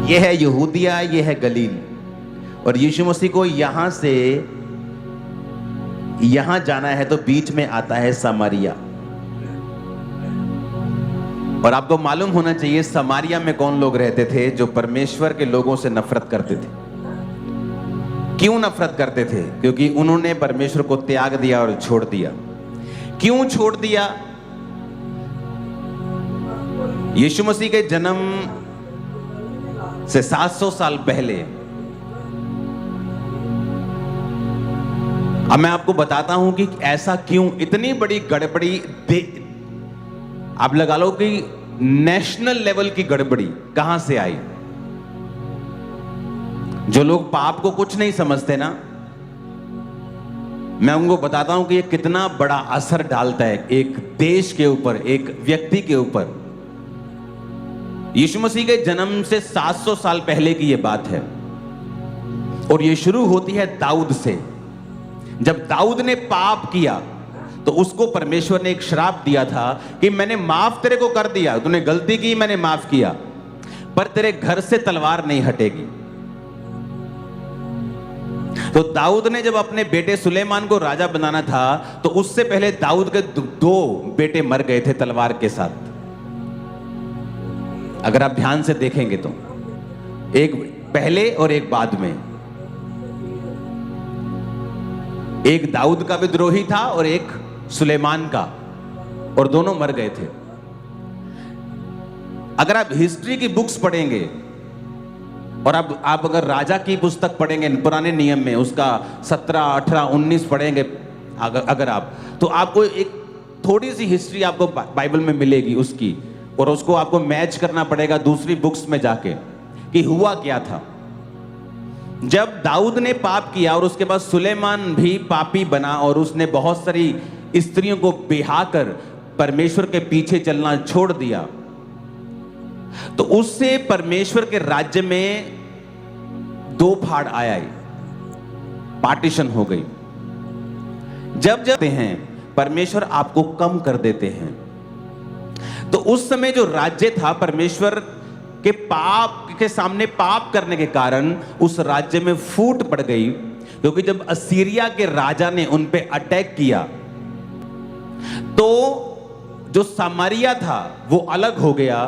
ये है यहूदिया, ये है गलील। और यीशु मसीह को यहां से यहां जाना है तो बीच में आता है समारिया। और आपको मालूम होना चाहिए समारिया में कौन लोग रहते थे जो परमेश्वर के लोगों से नफरत करते थे। क्यों नफरत करते थे? क्योंकि उन्होंने परमेश्वर को त्याग दिया और छोड़ दिया। क्यों छोड़ दिया? यीशु मसीह के जन्म से 700 साल पहले, अब मैं आपको बताता हूं कि ऐसा क्यों, इतनी बड़ी गड़बड़ी, आप लगा लो कि नेशनल लेवल की गड़बड़ी कहां से आई। जो लोग पाप को कुछ नहीं समझते ना, मैं उनको बताता हूं कि ये कितना बड़ा असर डालता है एक देश के ऊपर, एक व्यक्ति के ऊपर। यीशु मसीह के जन्म से 700 साल पहले की यह बात है और यह शुरू होती है दाऊद से। जब दाऊद ने पाप किया तो उसको परमेश्वर ने एक श्राप दिया था कि मैंने माफ तेरे को कर दिया, तूने गलती की, मैंने माफ किया, पर तेरे घर से तलवार नहीं हटेगी। तो दाऊद ने जब अपने बेटे सुलेमान को राजा बनाना था तो उससे पहले दाऊद के दो बेटे मर गए थे तलवार के साथ। अगर आप ध्यान से देखेंगे तो एक पहले और एक बाद में, एक दाऊद का विद्रोही था और एक सुलेमान का, और दोनों मर गए थे। अगर आप हिस्ट्री की बुक्स पढ़ेंगे और आप अगर राजा की पुस्तक पढ़ेंगे पुराने नियम में, उसका 17, 18, 19 पढ़ेंगे अगर आप, तो आपको एक थोड़ी सी हिस्ट्री आपको बाइबल में मिलेगी उसकी, और उसको आपको मैच करना पड़ेगा दूसरी बुक्स में जाके कि हुआ क्या था। जब दाऊद ने पाप किया और उसके बाद सुलेमान भी पापी बना और उसने बहुत सारी स्त्रियों को बिहा कर परमेश्वर के पीछे चलना छोड़ दिया, तो उससे परमेश्वर के राज्य में दो फाड़ आया, पार्टीशन हो गई। जब हैं परमेश्वर आपको कम कर देते हैं, तो उस समय जो राज्य था परमेश्वर के पाप के सामने पाप करने के कारण उस राज्य में फूट पड़ गई। क्योंकि जब असीरिया के राजा ने उन पे अटैक किया तो जो सामरिया था वो अलग हो गया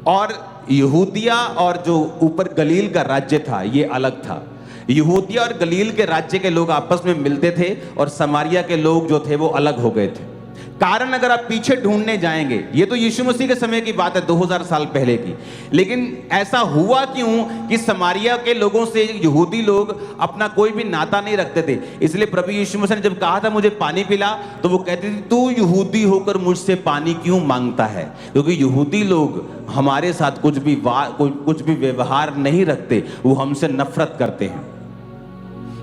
और यहूदिया और जो ऊपर गलील का राज्य था ये अलग था। यहूदिया और गलील के राज्य के लोग आपस में मिलते थे और समारिया के लोग जो थे वो अलग हो गए थे। कारण अगर आप पीछे ढूंढने जाएंगे, ये तो यीशु मसीह के समय की बात है 2000 साल पहले की, लेकिन ऐसा हुआ क्यों कि समारिया के लोगों से यहूदी लोग अपना कोई भी नाता नहीं रखते थे। इसलिए प्रभु यीशु मसीह ने जब कहा था मुझे पानी पिला, तो वो कहते थे तू यहूदी होकर मुझसे पानी क्यों मांगता है? क्योंकि यहूदी लोग हमारे साथ कुछ भी व्यवहार नहीं रखते, वो हमसे नफरत करते हैं।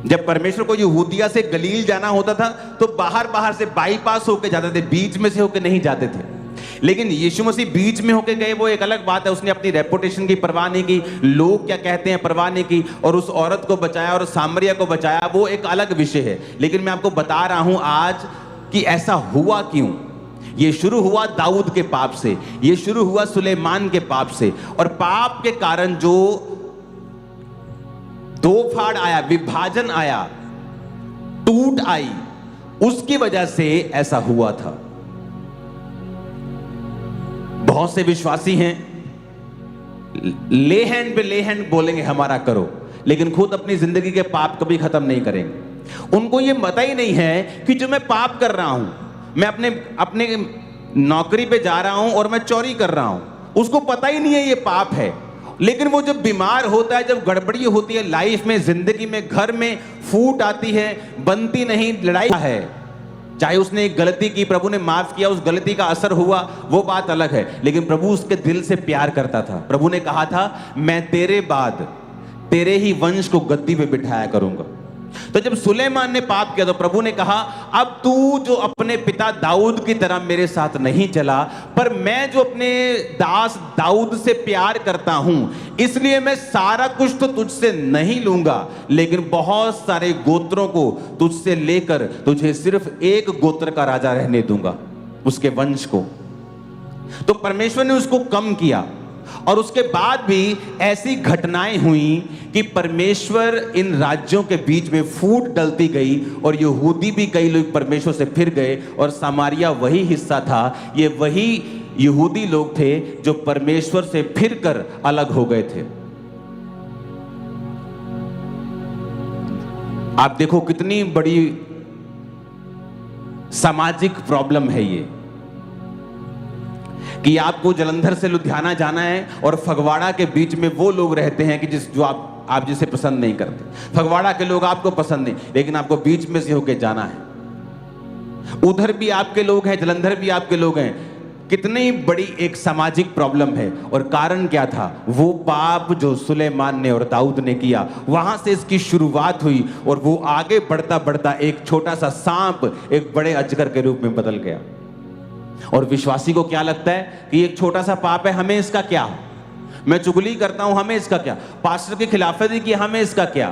जब परमेश्वर को यहूदिया से गलील जाना होता था तो बाहर से बाईपास होके जाते थे, बीच में से होके नहीं जाते थे। लेकिन यीशु मसीह बीच में होके गए, वो एक अलग बात है। उसने अपनी रेपुटेशन की परवाह नहीं की, लोग क्या कहते हैं परवाह नहीं की, और उस औरत को बचाया और सामरिया को बचाया, वो एक अलग विषय है। लेकिन मैं आपको बता रहा हूं आज कि ऐसा हुआ क्यों। ये शुरू हुआ दाऊद के पाप से, ये शुरू हुआ सुलेमान के पाप से, और पाप के कारण जो दो फाड़ आया, विभाजन आया, टूट आई, उसकी वजह से ऐसा हुआ था। बहुत से विश्वासी हैं ले हैंड पे ले हैंड बोलेंगे हमारा करो, लेकिन खुद अपनी जिंदगी के पाप कभी खत्म नहीं करेंगे। उनको ये पता ही नहीं है कि जो मैं पाप कर रहा हूं, मैं अपने नौकरी पे जा रहा हूं और मैं चोरी कर रहा हूं, उसको पता ही नहीं है ये पाप है। लेकिन वो जब बीमार होता है, जब गड़बड़ी होती है लाइफ में, जिंदगी में, घर में फूट आती है, बनती नहीं, लड़ाई है, चाहे उसने एक गलती की, प्रभु ने माफ किया, उस गलती का असर हुआ, वो बात अलग है। लेकिन प्रभु उसके दिल से प्यार करता था। प्रभु ने कहा था मैं तेरे बाद तेरे ही वंश को गद्दी पे बिठाया करूंगा। तो जब सुलेमान ने पाप किया तो प्रभु ने कहा अब तू जो अपने पिता दाऊद की तरह मेरे साथ नहीं चला, पर मैं जो अपने दास दाऊद से प्यार करता हूं, इसलिए मैं सारा कुछ तो तुझसे नहीं लूंगा, लेकिन बहुत सारे गोत्रों को तुझसे लेकर तुझे सिर्फ एक गोत्र का राजा रहने दूंगा, उसके वंश को। तो परमेश्वर ने उसको कम किया और उसके बाद भी ऐसी घटनाएं हुई कि परमेश्वर इन राज्यों के बीच में फूट डलती गई और यहूदी भी कई लोग परमेश्वर से फिर गए, और सामारिया वही हिस्सा था, ये वही यहूदी लोग थे जो परमेश्वर से फिरकर अलग हो गए थे। आप देखो कितनी बड़ी सामाजिक प्रॉब्लम है ये, कि आपको जलंधर से लुधियाना जाना है और फगवाड़ा के बीच में वो लोग रहते हैं कि जो आप जिसे पसंद नहीं करते। फगवाड़ा के लोग आपको पसंद नहीं, लेकिन आपको बीच में से होके जाना है। उधर भी आपके लोग हैं, जलंधर भी आपके लोग हैं। कितनी बड़ी एक सामाजिक प्रॉब्लम है। और कारण क्या था? वो पाप जो सुलेमान ने और दाऊद ने किया, वहां से इसकी शुरुआत हुई और वो आगे बढ़ता बढ़ता एक छोटा सा सांप एक बड़े अजगर के रूप में बदल गया। और विश्वासी को क्या लगता है कि एक छोटा सा पाप है, हमें इसका क्या? मैं चुगली करता हूं, हमें इसका क्या? पास्टर की खिलाफती की, हमें इसका क्या?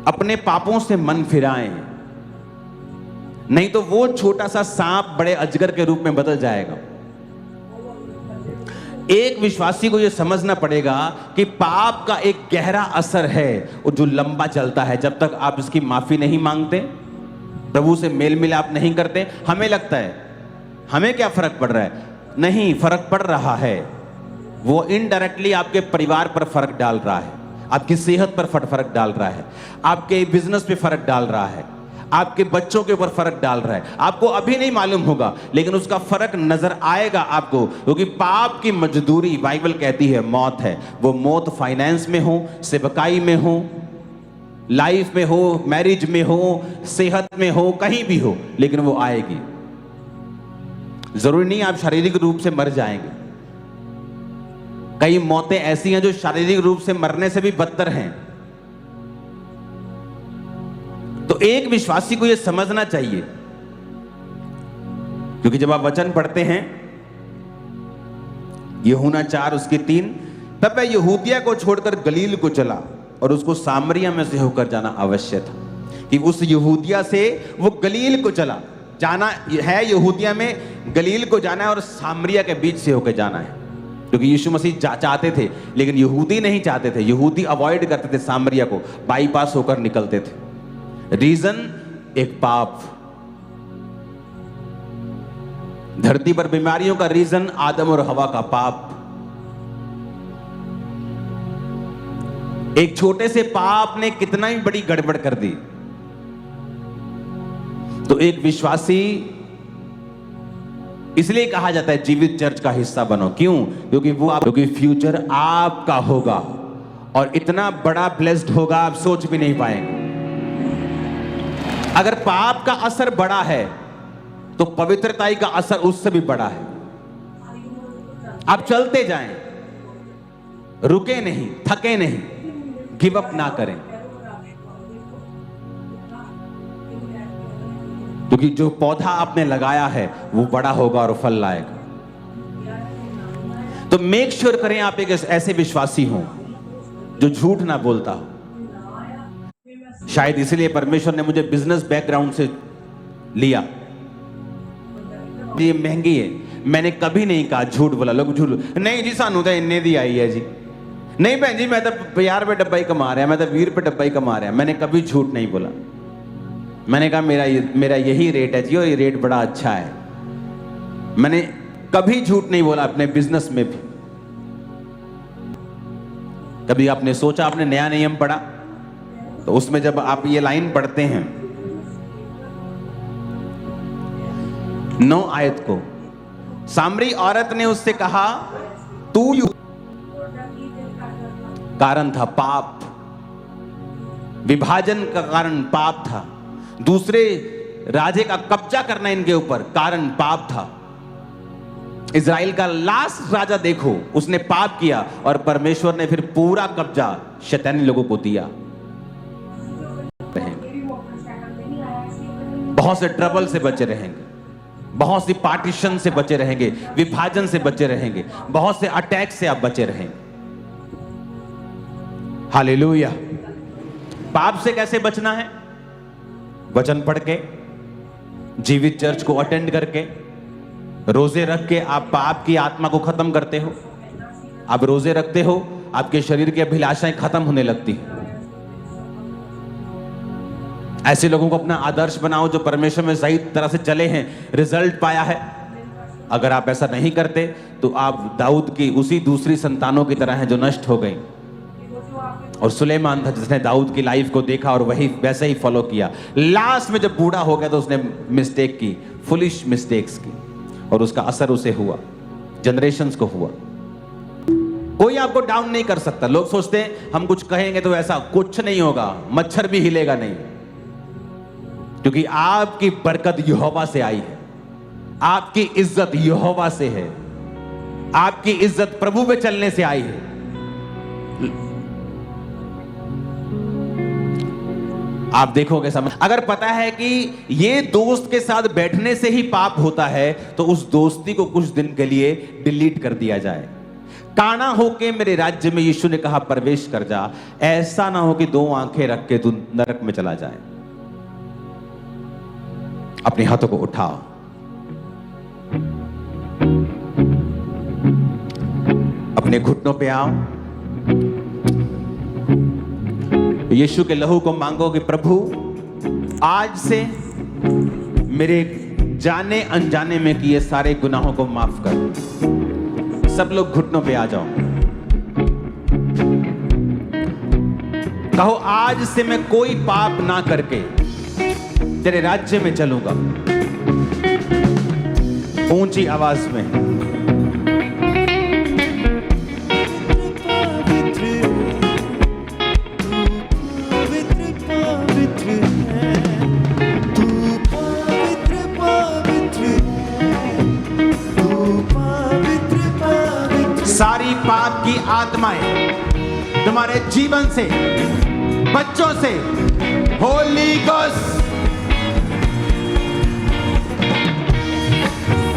अपने पापों से मन फिराएं, नहीं तो वो छोटा सा सांप बड़े अजगर के रूप में बदल जाएगा। एक विश्वासी को यह समझना पड़ेगा कि पाप का एक गहरा असर है और जो लंबा चलता है। जब तक आप इसकी माफी नहीं मांगते, प्रभु से मेल मिलाप नहीं करते, हमें लगता है हमें क्या फर्क पड़ रहा है? नहीं, फर्क पड़ रहा है। वो इनडायरेक्टली आपके परिवार पर फर्क डाल रहा है, आपकी सेहत पर फर्क डाल रहा है, आपके बिजनेस पे फर्क डाल रहा है, आपके बच्चों के ऊपर फर्क डाल रहा है। आपको अभी नहीं मालूम होगा, लेकिन उसका फर्क नजर आएगा आपको, क्योंकि पाप की मजदूरी बाइबल कहती है मौत है। वो मौत फाइनेंस में हो, सेवकाई में हो, लाइफ में हो, मैरिज में हो, सेहत में हो, कहीं भी हो, लेकिन वो आएगी। जरूरी नहीं आप शारीरिक रूप से मर जाएंगे। कई मौतें ऐसी हैं जो शारीरिक रूप से मरने से भी बदतर हैं। तो एक विश्वासी को यह समझना चाहिए, क्योंकि जब आप वचन पढ़ते हैं यूहन्ना 4 उसके 3, तब वह यहूदिया को छोड़कर गलील को चला और उसको सामरिया में से होकर जाना अवश्य था। कि उस यहूदिया से वो गलील को चला, जाना है यहूदिया में, गलील को जाना है और सामरिया के बीच से होकर जाना है। क्योंकि यीशु मसीह चाहते थे, लेकिन यहूदी नहीं चाहते थे। यहूदी अवॉइड करते थे सामरिया को, बाईपास होकर निकलते थे। रीजन एक पाप। धरती पर बीमारियों का रीजन आदम और हवा का पाप। एक छोटे से पाप ने कितना ही बड़ी गड़बड़ कर दी। तो एक विश्वासी, इसलिए कहा जाता है जीवित चर्च का हिस्सा बनो। क्यों? क्योंकि फ्यूचर आपका होगा और इतना बड़ा ब्लेस्ड होगा आप सोच भी नहीं पाएंगे। अगर पाप का असर बड़ा है तो पवित्रताई का असर उससे भी बड़ा है। आप चलते जाएं, रुके नहीं, थके नहीं, गिव अप ना करें, क्योंकि जो पौधा आपने लगाया है वो बड़ा होगा और फल लाएगा। तो मेक श्योर करें आप एक ऐसे विश्वासी हो जो झूठ ना बोलता हो। शायद इसलिए परमेश्वर ने मुझे बिजनेस बैकग्राउंड से लिया। ये महंगी है, मैंने कभी नहीं कहा झूठ बोला। लोग झूठ, नहीं जी सानू तो इन्ने दी आई है जी, नहीं बहन जी मैं तो 50 रुपए डब्बा ही कमा रहा, मैं तो 20 रुपए डब्बा ही कमा रहा। मैंने कभी झूठ नहीं बोला। मैंने कहा मेरा यही रेट है जी और ये रेट बड़ा अच्छा है। मैंने कभी झूठ नहीं बोला अपने बिजनेस में भी। कभी आपने सोचा, आपने नया नियम पढ़ा तो उसमें जब आप ये लाइन पढ़ते हैं 9 आयत को, सामरी औरत ने उससे कहा तू, कारण था पाप, विभाजन का कारण पाप था, दूसरे राजे का कब्जा करना इनके ऊपर कारण पाप था। इजराइल का लास्ट राजा देखो, उसने पाप किया और परमेश्वर ने फिर पूरा कब्जा शैतानी लोगों को दिया। बहुत से ट्रबल से बचे रहेंगे, बहुत सी पार्टीशन से बचे रहेंगे, विभाजन से बचे रहेंगे, बहुत से अटैक से आप बचे रहेंगे। हालेलुया। पाप से कैसे बचना है? वचन पढ़ के, जीवित चर्च को अटेंड करके, रोजे रख के आप पाप की आत्मा को खत्म करते हो। आप रोजे रखते हो, आपके शरीर की अभिलाषाएं खत्म होने लगती हैं। ऐसे लोगों को अपना आदर्श बनाओ जो परमेश्वर में सही तरह से चले हैं, रिजल्ट पाया है। अगर आप ऐसा नहीं करते तो आप दाऊद की उसी दूसरी संतानों की तरह हैं जो नष्ट हो गई। और सुलेमान था जिसने दाऊद की लाइफ को देखा और वही वैसे ही फॉलो किया। लास्ट में जब बूढ़ा हो गया तो उसने मिस्टेक की, फुलिश मिस्टेक्स की, और उसका असर उसे हुआ, जनरेशंस को हुआ। कोई आपको डाउन नहीं कर सकता। लोग सोचते हैं हम कुछ कहेंगे तो ऐसा कुछ नहीं होगा, मच्छर भी हिलेगा नहीं, क्योंकि आपकी बरकत यहोवा से आई है, आपकी इज्जत यहोवा से है, आपकी इज्जत प्रभु पे चलने से आई है। आप देखोगे समझ, अगर पता है कि ये दोस्त के साथ बैठने से ही पाप होता है तो उस दोस्ती को कुछ दिन के लिए डिलीट कर दिया जाए। काना होके मेरे राज्य में यीशु ने कहा प्रवेश कर जा। ऐसा ना हो कि दो आंखें रख के तू नरक में चला जाए। अपने हाथों को उठाओ, अपने घुटनों पे आओ, यीशु के लहू को मांगो कि प्रभु आज से मेरे जाने अनजाने में किए सारे गुनाहों को माफ कर। सब लोग घुटनों पे आ जाओ, कहो आज से मैं कोई पाप ना करके तेरे राज्य में चलूंगा। ऊंची आवाज में सारी पाप की आत्माएं तुम्हारे जीवन से, बच्चों से, होली गोस्ट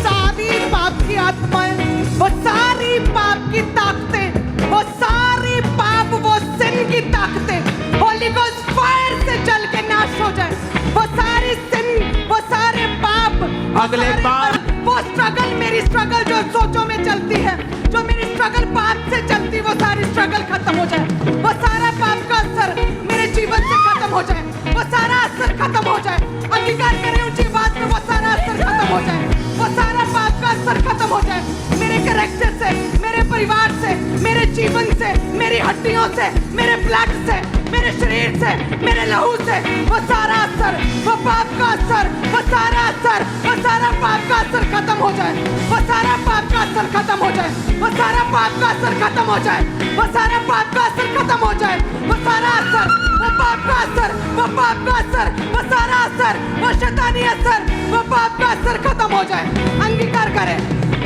सारी पाप की आत्माएं, वो सारी पाप की ताकतें, वो सारी पाप, वो सिन की ताकतें होली गोस्ट फायर से जल के नाश हो जाए। वो सारी सिन, वो सारे पाप, अगले बार वो स्ट्रगल, मेरी स्ट्रगल जो सोचों में चलती है, जो मेरी स्ट्रगल पाप से चलती, वो सारी स्ट्रगल खत्म हो जाए। वो सारा पाप का असर मेरे जीवन से खत्म हो जाए, वो सारा असर खत्म हो जाए। अंगीकार करें ऊंची बात में, वो सारा असर खत्म हो जाए, वो सारा पाप का असर खत्म हो जाए। मेरे कैरेक्टर से, मेरे परिवार से, मेरे जीवन से, मेरी हड्डियों से, मेरे ब्लड से, मेरे शरीर से, मेरे लहू से, वो सारा असर, वो पाप का असर, वो सारा असर, वो सारा पाप का असर खत्म हो जाए। वो सारा पाप का असर खत्म हो जाए, वो सारा पाप का असर खत्म हो जाए, वो सारा पाप का असर खत्म हो जाए, वो सारा असर, वो पाप का असर, वो पाप का असर, वो सारा असर, वो शैतानी असर, वो पाप का असर खत्म हो जाए। अंगीकार करें,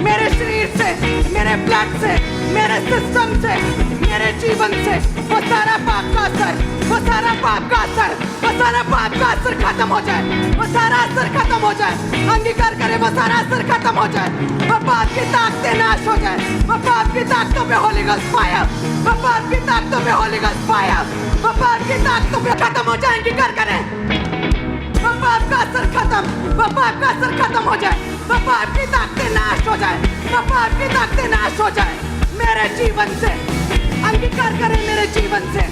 मेरे शरीर से, मेरे ब्लड से, मेरे सिस्टम से, मेरे जीवन से, वो सारा पाप का असर, वो सारा पाप का असर, वो सारा पाप का असर खत्म हो जाए। वो सारा असर खत्म हो जाए। अंगीकार करें, वो सारा असर खत्म हो जाए। वो पाप की ताकतें नाश हो जाए। वो पाप की ताकतों पे होली गोस्ट फायर, वो पाप की ताकतों पे होली गोस्ट फायर, वो पाप की ताकतों पे खत्म हो जाए। अंगीकार करें, वो पाप का असर खत्म, वो पाप का असर खत्म हो जाए। वो पाप की ताकतें नाश हो जाए, वो पाप की ताकतें नाश हो जाए मेरे जीवन से। अंगीकार करें मेरे जीवन से,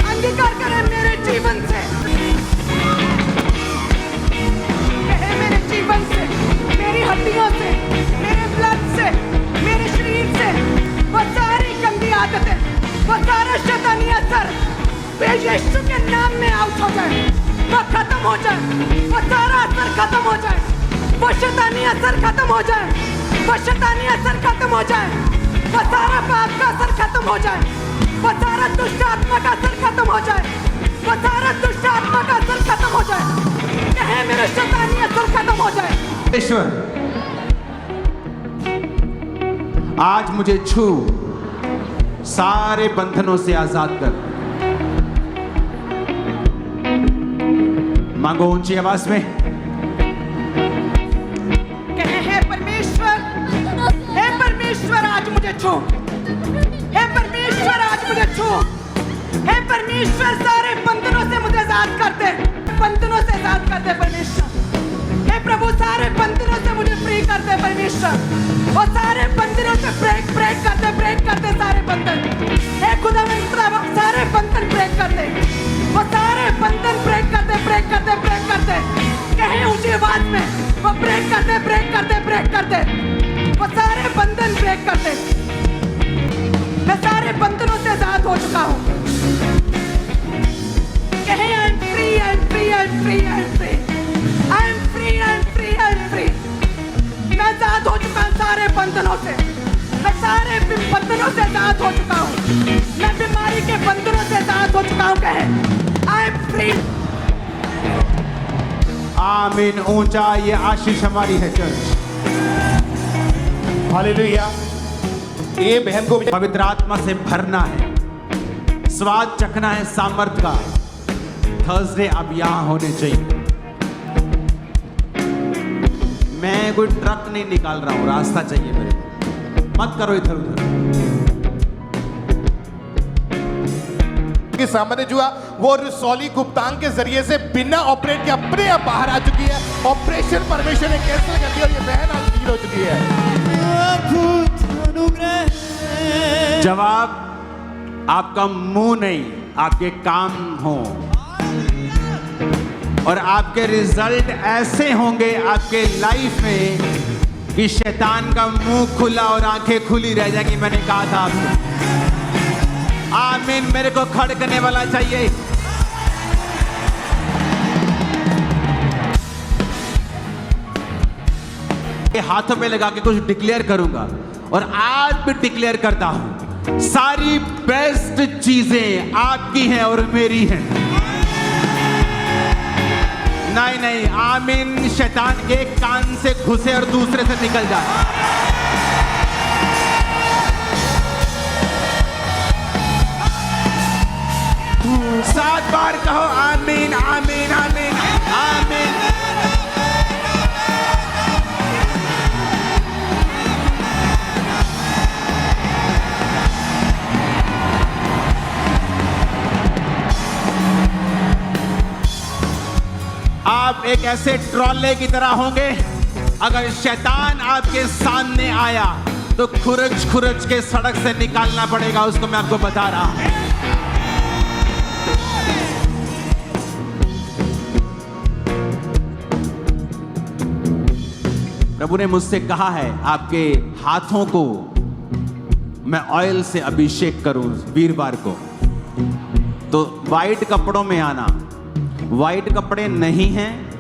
अंगीकार करें मेरे जीवन से, कहे मेरे जीवन से, मेरी हड्डियों से, मेरे ब्लड से, मेरे शरीर से, वो सारी गंदी आदतें, वो सारा शैतानी असर यीशु के नाम में आउट हो जाए, वो खत्म हो जाए। वो सारा असर खत्म हो जाए, वो शैतानी असर खत्म हो जाए, वो शैतानी असर खत्म हो जाए, वो सारा पाप का असर खत्म हो जाए, वो सारा दुष्ट आत्मा का असर खत्म हो जाए, वो सारा दुष्ट आत्मा का असर खत्म हो जाए। कहे मेरे शैतानी असर खत्म हो जाए। ईश्वर आज मुझे छू, सारे बंधनों से आजाद कर। मांगो ऊंची आवाज में, कहे हे परमेश्वर, हे परमेश्वर आज मुझे छू, हे परमेश्वर आज मुझे छू, हे परमेश्वर सारे बंधनों से मुझे आजाद कर दे, बंधनों से आजाद कर दे परमेश्वर। हे प्रभु सारे बंधनों से मुझे फ्री कर दे परमेश्वर, और सारे बंधनों से ब्रेक कर दे, ब्रेक कर दे बंधन, हे खुदा मैं वो सारे बंधन ब्रेक कर दे, वो सारे बंधन ब्रेक कर दे, ब्रेक कर दे, ब्रेक कर दे। कहीं ऊंची आवाज में वो ब्रेक कर दे, ब्रेक कर दे, ब्रेक कर दे, वो सारे बंधन ब्रेक कर दे। मैं सारे बंधनों से आजाद हो चुका हूँ। कहीं I am free, I am free, I am free, I am free, I am free, I am free, I am free. मैं आजाद हो चुका हूँ सारे बंधनों से, मैं सारे बंधनों से आजाद हो चुका हूँ, मैं बीमारी के बंधनों से आजाद हो चुका हूँ। कहे आई एम फ्री। आमीन। ऊंचा ये आशीष हमारी है चर्च। हालेलुया। ये बहन को पवित्र आत्मा से भरना है, स्वाद चखना है सामर्थ का। थर्सडे अब यहां होने चाहिए। मैं कोई ट्रक नहीं निकाल रहा हूं, रास्ता चाहिए मेरे को। मत करो इधर उधर। के सामने जो है वो रसौली गुप्तांग के जरिए से बिना ऑपरेट के अपने आप बाहर आ चुकी है। ऑपरेशन परमेश्वर ने कैंसिल कर दिया और ये बहन आज हील हो चुकी है। जवाब आपका मुंह नहीं, आपके काम हो, और आपके रिजल्ट ऐसे होंगे आपके लाइफ में कि शैतान का मुंह खुला और आंखें खुली रह जाएंगी। मैंने कहा था आपको। आमीन। मेरे को खड़कने वाला चाहिए। हाथों पे लगा के कुछ डिक्लेयर करूंगा, और आज भी डिक्लेयर करता हूं, सारी बेस्ट चीजें आपकी हैं और मेरी हैं। नहीं नहीं, आमीन। शैतान के कान से घुसे और दूसरे से निकल जाए। सात बार कहो आमीन, आमीन, आमीन, आमीन। आप एक ऐसे ट्रॉले की तरह होंगे, अगर शैतान आपके सामने आया तो खुरच खुरच के सड़क से निकालना पड़ेगा उसको। मैं आपको बता रहा हूं। प्रभु ने मुझसे कहा है आपके हाथों को मैं ऑयल से अभिषेक करूं वीरवार को। तो वाइट कपड़ों में आना। वाइट कपड़े नहीं हैं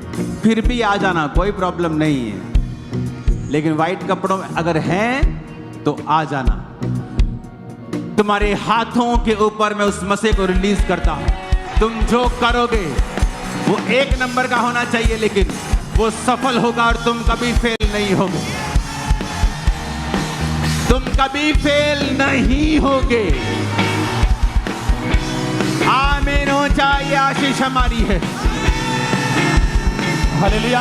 फिर भी आ जाना, कोई प्रॉब्लम नहीं है। लेकिन वाइट कपड़ों में अगर हैं तो आ जाना। तुम्हारे हाथों के ऊपर मैं उस मसीह को रिलीज करता हूं। तुम जो करोगे वो एक नंबर का होना चाहिए, लेकिन वो सफल होगा और तुम कभी फेल नहीं होगे। तुम कभी फेल नहीं होगे। आमीन। हो जाए आशीष हमारी है। हालेलुया।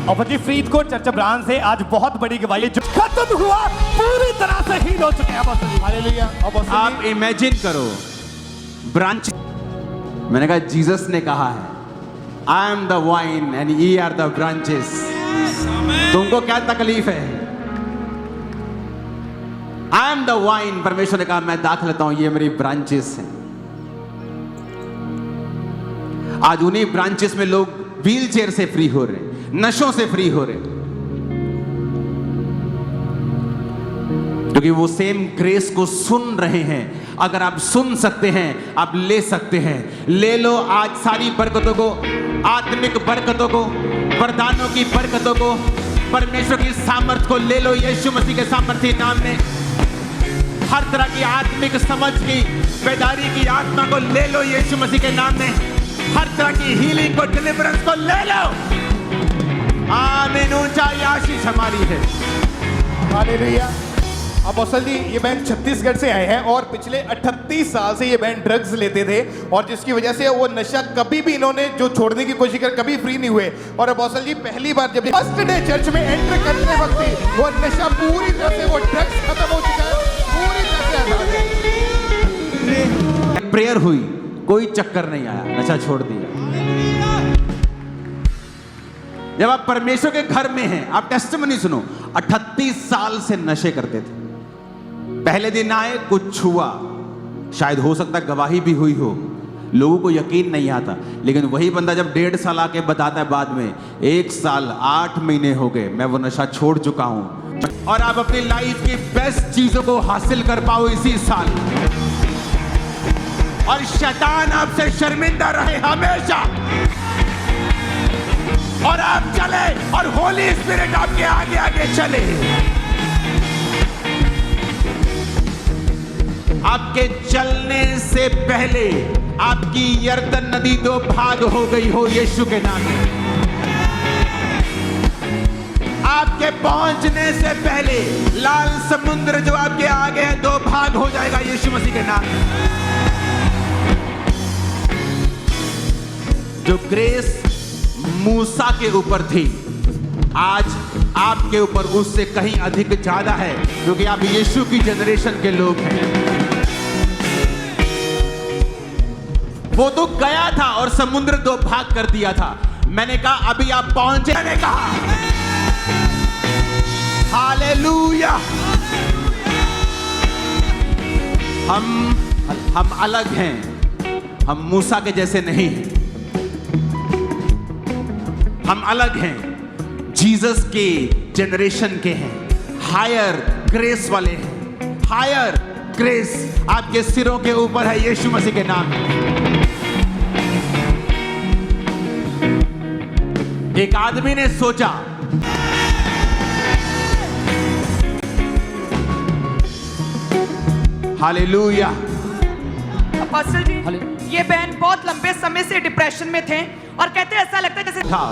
अफजी फरीदकोट चर्च ब्रांच से आज बहुत बड़ी गवाही जो खत्म हुआ पूरी तरह से हील हो चुके हैं। हालेलुया। आप इमेजिन करो, ब्रांच, मैंने कहा जीसस ने कहा है I am the wine and ये आर द ब्रांचेस। तुमको क्या तकलीफ है? I am the wine. परमेश्वर ने कहा मैं दाख लेता हूं, ये मेरी ब्रांचेस हैं। आज उन्हीं ब्रांचेस में लोग व्हील चेयर से फ्री हो रहे, नशों से फ्री हो रहे, क्योंकि वो सेम ग्रेस को सुन रहे हैं। अगर आप सुन सकते हैं, आप ले सकते हैं। ले लो आज सारी बरकतों को, आत्मिक बरकतों को, वरदानों की बरकतों को, परमेश्वर की सामर्थ को ले लो यीशु मसीह के सामर्थी नाम में। हर तरह की आत्मिक समझ की, बेदारी की आत्मा को ले लो यीशु मसीह के नाम में। हर तरह की हीलिंग को, डिलीवरेंस को ले लो। आमीन। ऊंचा आशीष हमारी है। हालेलुया। अपोस्टल जी, ये बहन छत्तीसगढ़ से आए हैं और पिछले 38 साल से ये बहन ड्रग्स लेते थे, और जिसकी वजह से वो नशा कभी भी इन्होंने जो छोड़ने की कोशिश कर कभी फ्री नहीं हुए। और अपोस्टल जी पहली बार जब फर्स्ट डे चर्च में एंटर करने वक्त ही वो नशा पूरी तरह से, वो ड्रग्स खत्म हो चुका है, पूरी तरह से। प्रेयर हुई, कोई चक्कर नहीं आया, नशा छोड़ दिया। जब आप परमेश्वर के घर में हैं, आप टेस्टिमनी सुनो। 38 साल से नशे करते थे, पहले दिन आए, कुछ छुआ, शायद हो सकता है गवाही भी हुई हो, लोगों को यकीन नहीं आता, लेकिन वही बंदा जब 1.5 साल आके बताता है बाद में 1 साल 8 महीने हो गए मैं वो नशा छोड़ चुका हूं, और आप अपनी लाइफ की बेस्ट चीजों को हासिल कर पाओ इसी साल, और शैतान आपसे शर्मिंदा रहे हमेशा, और आप चले और होली स्पिरिट आपके आगे आगे चले। आपके चलने से पहले आपकी यरदन नदी 2 भाग हो गई हो यीशु के नाम में। आपके पहुंचने से पहले लाल समुद्र जो आपके आगे है 2 भाग हो जाएगा यीशु मसीह के नाम में। जो ग्रेस मूसा के ऊपर थी आज आपके ऊपर उससे कहीं अधिक ज्यादा है, क्योंकि आप यीशु की जनरेशन के लोग हैं। वो तो गया था और समुद्र 2 भाग कर दिया था, मैंने कहा अभी आप पहुंचे, मैंने कहा हालेलुया। हम अलग हैं, हम मूसा के जैसे नहीं हैं, हम अलग हैं, जीसस के जनरेशन के हैं, हायर ग्रेस वाले हैं, हायर ग्रेस आपके सिरों के ऊपर है यीशु मसीह के नाम में। एक आदमी ने सोचा हालेलुया। अपोस्टल जी, ये बहन बहुत लंबे समय से डिप्रेशन में थे और कहते ऐसा लगता है जैसे हाँ।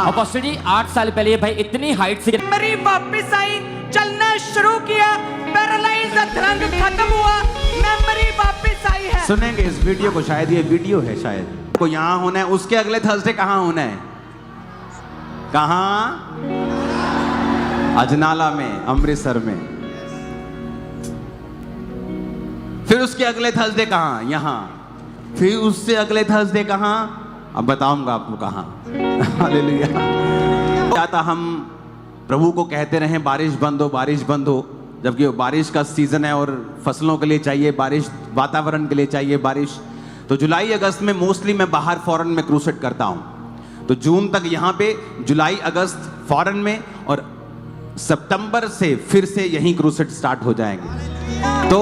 अपोस्टल जी 8 साल पहले ये भाई इतनी हाइट से मेमोरी वापस आई, चलना शुरू किया, पैरालाइज अधरंग खत्म हुआ, मेमोरी वापस आई है। सुनेंगे इस वीडियो को, शायद ये वीडियो है, शायद को यहाँ होना है, उसके अगले थर्सडे कहाँ होना है? कहाँ? अजनाला में, अमृतसर में। फिर उसके अगले थर्सडे कहाँ? यहाँ। फिर उससे अगले थर्सडे कहाँ? अब बताऊंगा आपको कहाँ। हालेलुया। चाहता हम प्रभु को कहते रहें बारिश बंद हो, बारिश बंद हो, जबकि बारिश का सीजन है और फसलों के लिए चाहिए बारिश, वातावरण के लिए चाहिए बारिश। तो जुलाई अगस्त में मोस्टली मैं बाहर फॉरेन में क्रूसेड करता हूँ, तो जून तक यहाँ पे, जुलाई अगस्त फॉरेन में, और सितंबर से फिर से यहीं क्रूसेड स्टार्ट हो जाएंगे। तो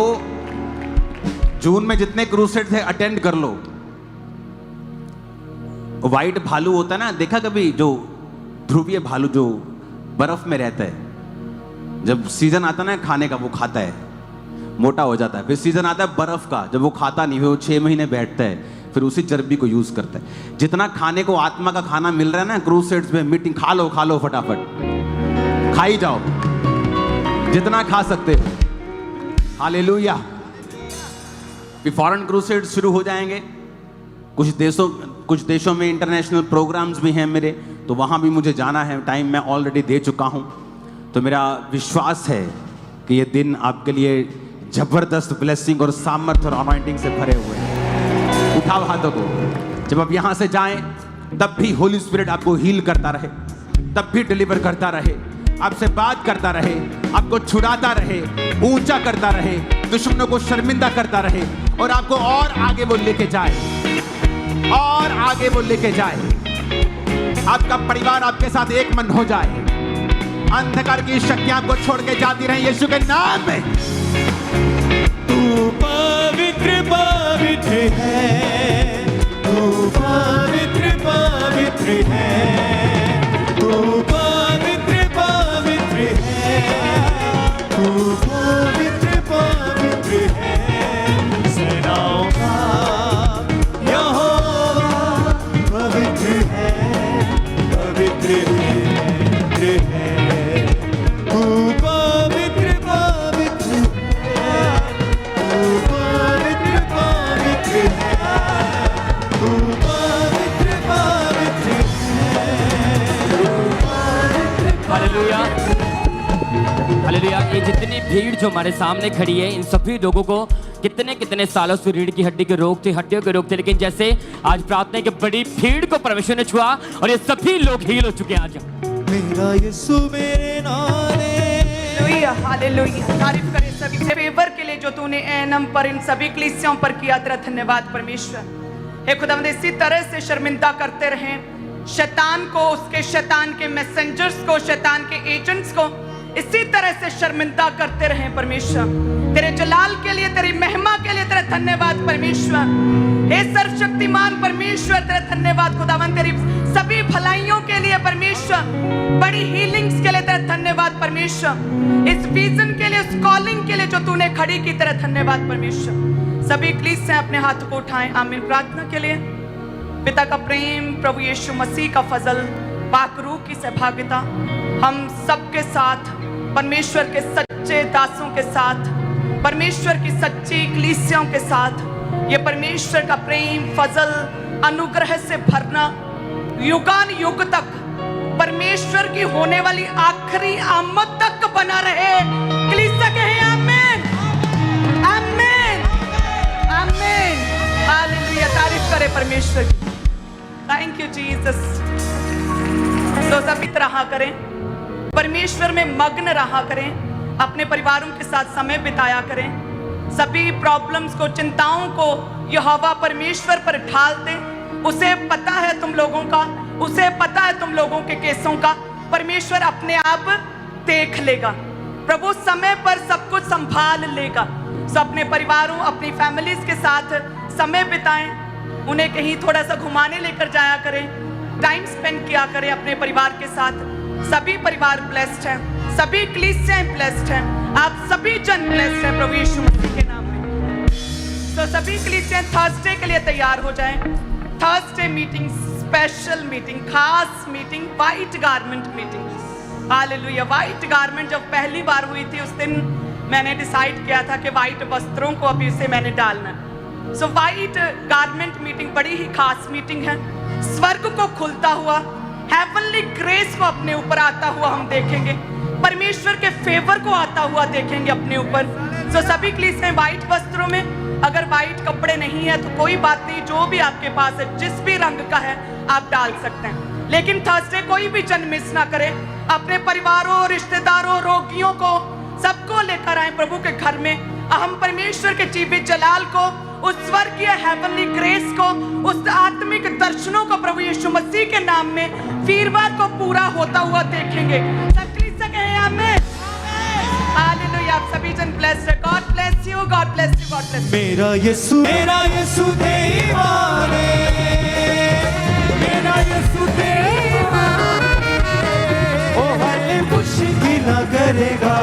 जून में जितने क्रूसेड थे अटेंड कर लो। व्हाइट भालू होता है ना, देखा कभी? जो ध्रुवीय भालू जो बर्फ में रहता है, जब सीजन आता है ना खाने का वो खाता है, मोटा हो जाता है। फिर सीजन आता है बर्फ का, जब वो खाता नहीं, वो 6 महीने बैठता है, फिर उसी चर्बी को यूज करता है। जितना खाने को आत्मा का खाना मिल रहा है ना क्रूसेड्स में, मीटिंग खा लो फटाफट, खा ही जाओ जितना खा सकते हो। हालेलुया। फॉरेन क्रूसेड शुरू हो जाएंगे, कुछ देशों में इंटरनेशनल प्रोग्राम्स भी हैं मेरे, तो वहां भी मुझे जाना है, टाइम मैं ऑलरेडी दे चुका हूं। तो मेरा विश्वास है कि ये दिन आपके लिए जबरदस्त ब्लेसिंग और सामर्थ्य और अनॉइंटिंग से भरे हुए हैं। उठाओ हाथों को। जब आप यहां से जाएं तब भी होली स्पिरिट आपको हील करता रहे, तब भी डिलीवर करता रहे, आपसे बात करता रहे, आपको छुड़ाता रहे, ऊंचा करता रहे, दुश्मनों को शर्मिंदा करता रहे, और आपको और आगे वो लेके जाए, और आगे वो लेके जाए। आपका परिवार आपके साथ एक मन हो जाए, अंधकार की शक्तियां आपको छोड़ के जाती रहे यीशु के नाम में। तू पवित्र पवित्र है, तू पवित्र पवित्र है, तू पवित्र पवित्र है, तू पवित्र पवित्र है। सेनाओं का यहोवा पवित्र है, पवित्र है, तू पवित्र पवित्र है, तू पवित्र पवित्र है, तू पवित्र पवित्र है। Hallelujah, hallelujah. ये जितनी भीड़ जो हमारे सामने खड़ी है, इन सभी लोगों को कितने कितने सालों से रीढ़ की हड्डी के रोग थे, हड्डियों के रोग थे, लेकिन जैसे आज प्रार्थना की बड़ी भीड़ को परमेश्वर ने छुआ और ये सभी लोग हील हो चुके हैं आज। मेरा यीशु मेरे नाले। Hallelujah, hallelujah. तारीफ करें सभी फेवर के लिए जो तूने एनम पर इन सभी कलीसियाओं पर किया, तेरा धन्यवाद परमेश्वर। हे खुदावंद, इसी तरह से शर्मिंदा करते रहें शैतान को, उसके शैतान के मैसेंजर्स को, शैतान के एजेंट्स को, इसी तरह से शर्मिंदा करते रहें परमेश्वर। तेरे जलाल के लिए, तेरी महिमा के लिए तेरा धन्यवाद परमेश्वर। हे सर्वशक्तिमान परमेश्वर, तेरा धन्यवाद खुदावंद, तेरी सभी भलाइयों के लिए परमेश्वर, बड़ी हीलिंग्स के लिए तेरा धन्यवाद परमेश्वर, इस विजन के लिए, उस कॉलिंग के लिए जो तूने खड़ी की, तेरा धन्यवाद परमेश्वर। सभी कलीसिया से अपने हाथों को उठाएं। आमीन। प्रार्थना के लिए पिता का प्रेम, प्रभु यीशु मसीह का फजल, पाक रूह की सहभागिता हम सबके साथ, परमेश्वर के सच्चे दासों के साथ, परमेश्वर की सच्ची कलीसियाओं के साथ, ये परमेश्वर का प्रेम, फजल, अनुग्रह से भरना युगान युग तक, परमेश्वर की होने वाली आखिरी आमद तक बना रहे। कलीसिया कहे आमीन, आमीन, आमीन। हालेलुया। तारीफ करे परमेश्वर की। Thank you Jesus. तो सभी रहा करें, परमेश्वर में मग्न रहा करें, अपने परिवारों के साथ समय बिताया करें, सभी प्रॉब्लम्स को, चिंताओं को यहोवा परमेश्वर पर ढाल दें। उसे पता है तुम लोगों का, उसे पता है तुम लोगों के केसों का, परमेश्वर अपने आप देख लेगा। प्रभु समय पर सब कुछ संभाल लेगा। सो अपने परिवारों, अपनी फैमिलीज के साथ समय बिताएं, उन्हें कहीं थोड़ा सा घुमाने लेकर जाया करें, टाइम स्पेंड किया करें अपने परिवार के साथ। सभी परिवार ब्लेस्ड हैं, सभी कलीसियाएं ब्लेस्ड हैं, आप सभी जन ब्लेस्ड हैं प्रभु यीशु मसीह के नाम में। तो सभी कलीसियाएं थर्सडे के लिए तैयार हो जाएं। थर्सडे मीटिंग, स्पेशल मीटिंग, खास meeting, white garment meeting. Hallelujah. White garment जब पहली बार हुई थी, उस दिन मैंने डिसाइड किया था कि वाइट वस्त्रों को अभी उसे मैंने डालना है। सो वाइट गारमेंट मीटिंग बड़ी ही खास मीटिंग है। स्वर्ग को खुलता हुआ, हेवनली ग्रेस को अपने ऊपर आता हुआ हम देखेंगे, परमेश्वर के फेवर को आता हुआ देखेंगे अपने ऊपर। सो सभी कलीसियाएं वाइट वस्त्रों में, अगर वाइट कपड़े नहीं है तो कोई बात नहीं, जो भी आपके पास है, जिस भी रंग का है आप डाल सकते हैं। लेकिन थर्सडे कोई भी जन मिस ना करे, अपने परिवारों, रिश्तेदारों, रोगियों को, सबको लेकर आए प्रभु के घर में। हम परमेश्वर के जीवित जलाल को, उस स्वर्गीय हेवनली ग्रेस को, उस आत्मिक दर्शनों को प्रभु यीशु मसीह के नाम में वीरवार को पूरा होता हुआ देखेंगे। सब कलीसिया कहे आमीन, हालेलुया। आप सभी जन ब्लेस्ड है। God bless you, God bless you, God bless you. मेरा यीशु दीवाने, मेरा यीशु दीवाने, ओ हर मुश्किल न करेगा।